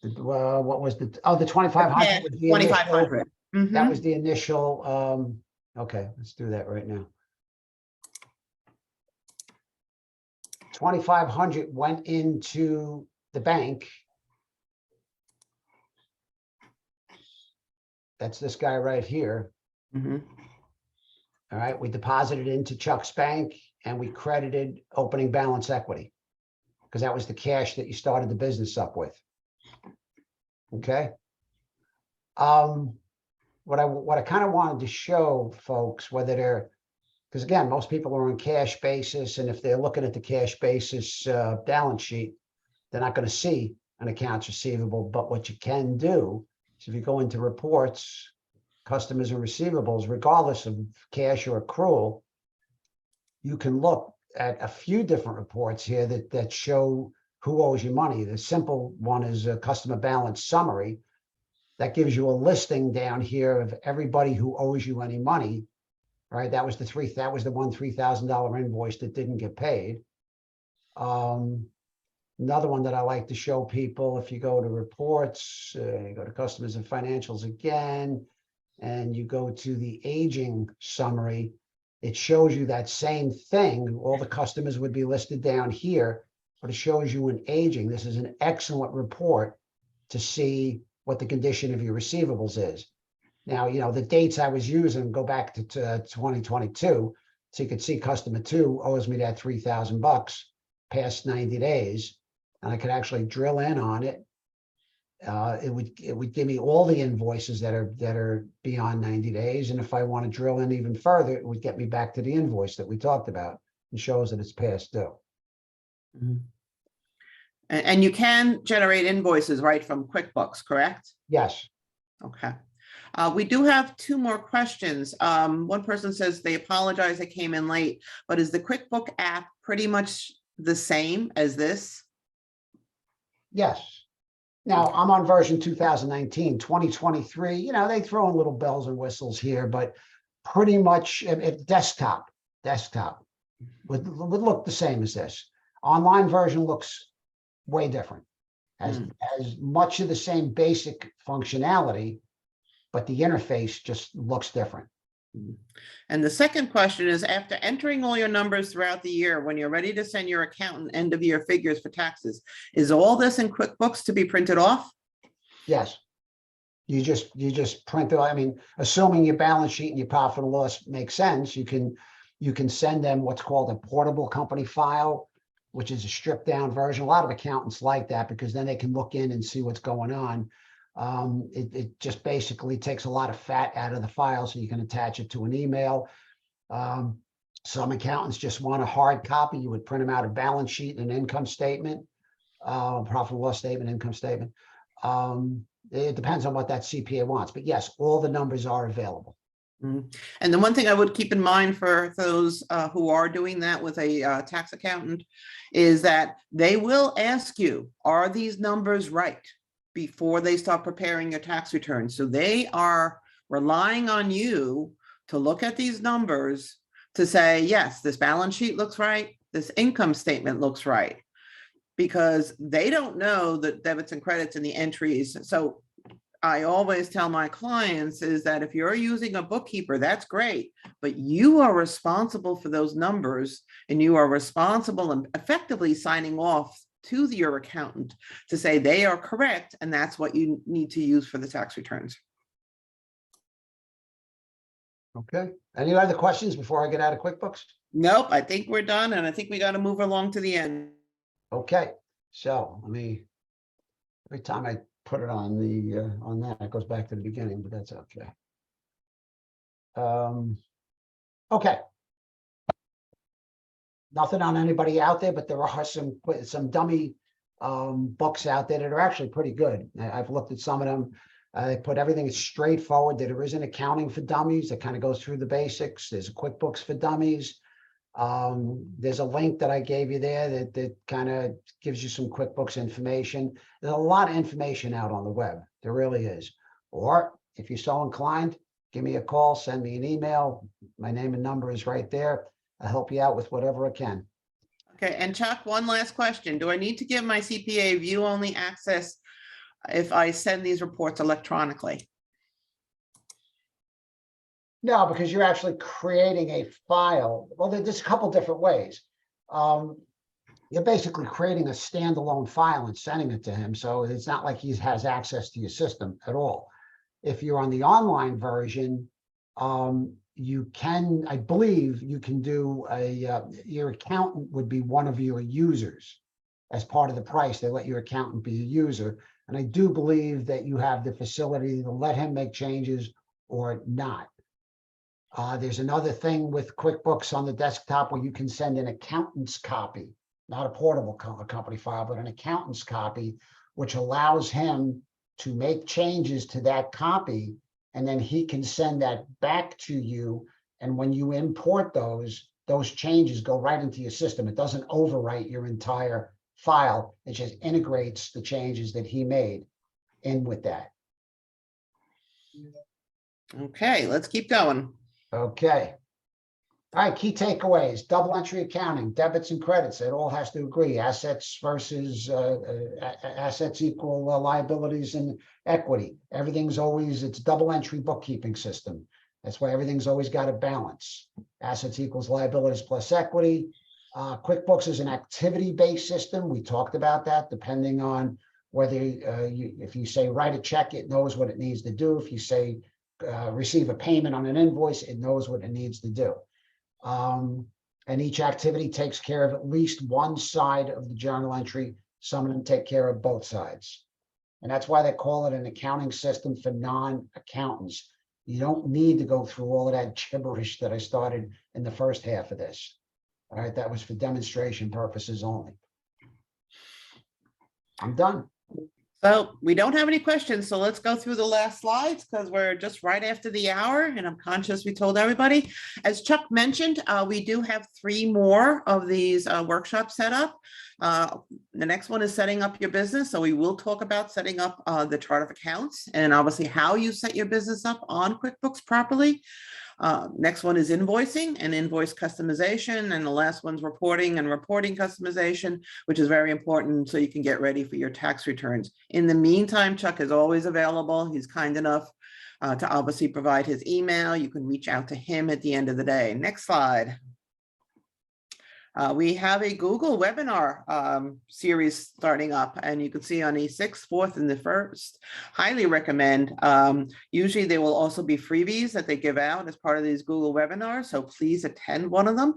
What was the 2,500? 2,500. That was the initial. Okay, let's do that right now. 2,500 went into the bank. That's this guy right here. Mm-hmm. All right, we deposited into Chuck's bank and we credited opening balance equity because that was the cash that you started the business up with. Okay. What I kind of wanted to show folks, whether they're, because again, most people are on cash basis, and if they're looking at the cash basis balance sheet, they're not going to see an accounts receivable. But what you can do is if you go into reports, customers and receivables, regardless of cash or accrual, you can look at a few different reports here that show who owes you money. The simple one is a customer balance summary. That gives you a listing down here of everybody who owes you any money, right? That was the one $3,000 invoice that didn't get paid. Another one that I like to show people, if you go to reports, you go to customers and financials again, and you go to the aging summary, it shows you that same thing. All the customers would be listed down here, but it shows you an aging. This is an excellent report to see what the condition of your receivables is. Now, the dates I was using go back to 2022. So you could see customer 2 owes me that $3,000 past 90 days. And I could actually drill in on it. It would give me all the invoices that are beyond 90 days. And if I want to drill in even further, it would get me back to the invoice that we talked about and shows that it's past due. Mm-hmm. And you can generate invoices right from QuickBooks, correct? Yes. Okay. We do have two more questions. One person says they apologize, they came in late, but is the QuickBook app pretty much the same as this? Yes. Now, I'm on version 2019, 2023, you know, they throw in little bells and whistles here, but pretty much if desktop would look the same as this. Online version looks way different. Has much of the same basic functionality, but the interface just looks different. And the second question is, after entering all your numbers throughout the year, when you're ready to send your accountant end of year figures for taxes, is all this in QuickBooks to be printed off? Yes. You just print it. I mean, assuming your balance sheet and your profit and loss makes sense, you can send them what's called a portable company file, which is a stripped down version. A lot of accountants like that because then they can look in and see what's going on. It just basically takes a lot of fat out of the file so you can attach it to an email. Some accountants just want a hard copy. You would print them out a balance sheet and income statement, profit and loss statement, income statement. It depends on what that CPA wants, but yes, all the numbers are available. And the one thing I would keep in mind for those who are doing that with a tax accountant is that they will ask you, are these numbers right, before they start preparing your tax return. So they are relying on you to look at these numbers to say, yes, this balance sheet looks right, this income statement looks right, because they don't know the debits and credits and the entries. So I always tell my clients is that if you're using a bookkeeper, that's great, but you are responsible for those numbers and you are responsible and effectively signing off to your accountant to say they are correct, and that's what you need to use for the tax returns. Okay. Any other questions before I get out of QuickBooks? Nope, I think we're done, and I think we got to move along to the end. Okay. So every time I put it on that, it goes back to the beginning, but that's okay. Okay. Nothing on anybody out there, but there are some dummy books out there that are actually pretty good. I've looked at some of them. They put everything straightforward. There is an accounting for dummies that kind of goes through the basics. There's a QuickBooks for dummies. There's a link that I gave you there that kind of gives you some QuickBooks information. There's a lot of information out on the web. There really is. Or if you're so inclined, give me a call, send me an email. My name and number is right there. I'll help you out with whatever I can. Okay, and Chuck, one last question. Do I need to give my CPA view-only access if I send these reports electronically? No, because you're actually creating a file. Well, there's a couple different ways. You're basically creating a standalone file and sending it to him. So it's not like he has access to your system at all. If you're on the online version, you can, I believe you can do your accountant would be one of your users as part of the price. They let your accountant be a user. And I do believe that you have the facility to let him make changes or not. There's another thing with QuickBooks on the desktop where you can send an accountant's copy, not a portable company file, but an accountant's copy, which allows him to make changes to that copy. And then he can send that back to you. And when you import those changes go right into your system. It doesn't overwrite your entire file. It just integrates the changes that he made in with that. Okay, let's keep going. Okay. All right, key takeaways, double entry accounting, debits and credits, it all has to agree. Assets versus assets equal liabilities and equity. Everything's always, it's double entry bookkeeping system. That's why everything's always got a balance. Assets equals liabilities plus equity. QuickBooks is an activity-based system. We talked about that, depending on whether if you say write a check, it knows what it needs to do. If you say receive a payment on an invoice, it knows what it needs to do. And each activity takes care of at least one side of the journal entry. Some of them take care of both sides. And that's why they call it an accounting system for non-accountants. You don't need to go through all of that gibberish that I started in the first half of this. All right, that was for demonstration purposes only. I'm done. So we don't have any questions, so let's go through the last slides because we're just right after the hour and I'm conscious we told everybody. As Chuck mentioned, we do have 3 more of these workshops set up. The next one is setting up your business. So we will talk about setting up the chart of accounts and obviously how you set your business up on QuickBooks properly. Next one is invoicing and invoice customization. And the last one's reporting and reporting customization, which is very important so you can get ready for your tax returns. In the meantime, Chuck is always available. He's kind enough to obviously provide his email. You can reach out to him at the end of the day. Next slide. We have a Google webinar series starting up, and you can see on the 6th, 4th, and the 1st. Highly recommend. Usually there will also be freebies that they give out as part of these Google webinars, so please attend one of them.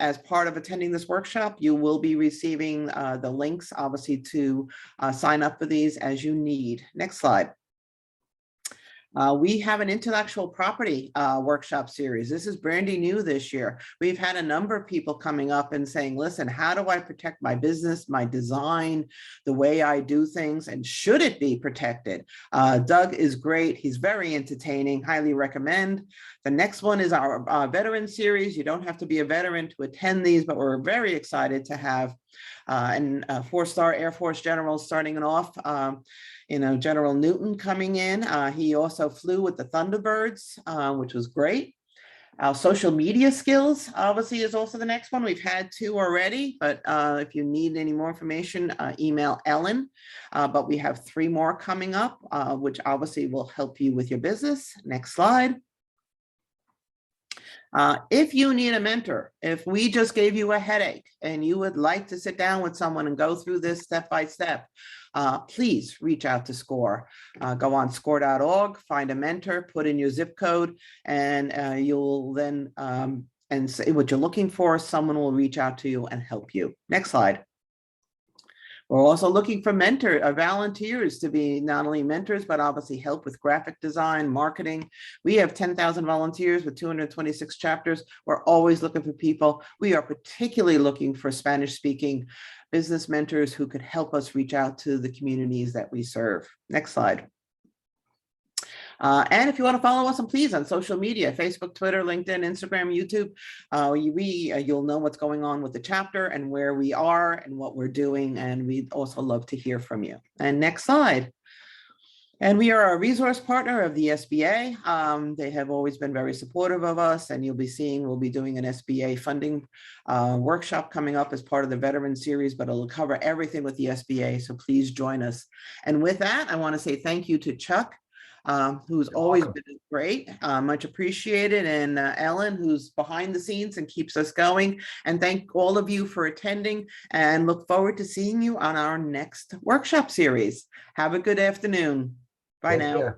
As part of attending this workshop, you will be receiving the links, obviously, to sign up for these as you need. Next slide. We have an intellectual property workshop series. This is brandy new this year. We've had a number of people coming up and saying, listen, how do I protect my business, my design, the way I do things, and should it be protected? Doug is great. He's very entertaining. Highly recommend. The next one is our veteran series. You don't have to be a veteran to attend these, but we're very excited to have and 4-star Air Force general starting it off. General Newton coming in. He also flew with the Thunderbirds, which was great. Our social media skills, obviously, is also the next one. We've had 2 already, but if you need any more information, email Ellen. But we have 3 more coming up, which obviously will help you with your business. Next slide. If you need a mentor, if we just gave you a headache and you would like to sit down with someone and go through this step by step, please reach out to SCORE. Go on score.org, find a mentor, put in your zip code, and you'll then and say what you're looking for. Someone will reach out to you and help you. Next slide. We're also looking for volunteers to be not only mentors, but obviously help with graphic design, marketing. We have 10,000 volunteers with 226 chapters. We're always looking for people. We are particularly looking for Spanish-speaking business mentors who could help us reach out to the communities that we serve. Next slide. And if you want to follow us, please on social media, Facebook, Twitter, LinkedIn, Instagram, YouTube, you'll know what's going on with the chapter and where we are and what we're doing. And we'd also love to hear from you. And next slide. And we are a resource partner of the SBA. They have always been very supportive of us, and you'll be seeing we'll be doing an SBA funding workshop coming up as part of the veteran series, but it'll cover everything with the SBA. So please join us. And with that, I want to say thank you to Chuck, who's always been great, much appreciated, and Ellen, who's behind the scenes and keeps us going. And thank all of you for attending, and look forward to seeing you on our next workshop series. Have a good afternoon. Bye now.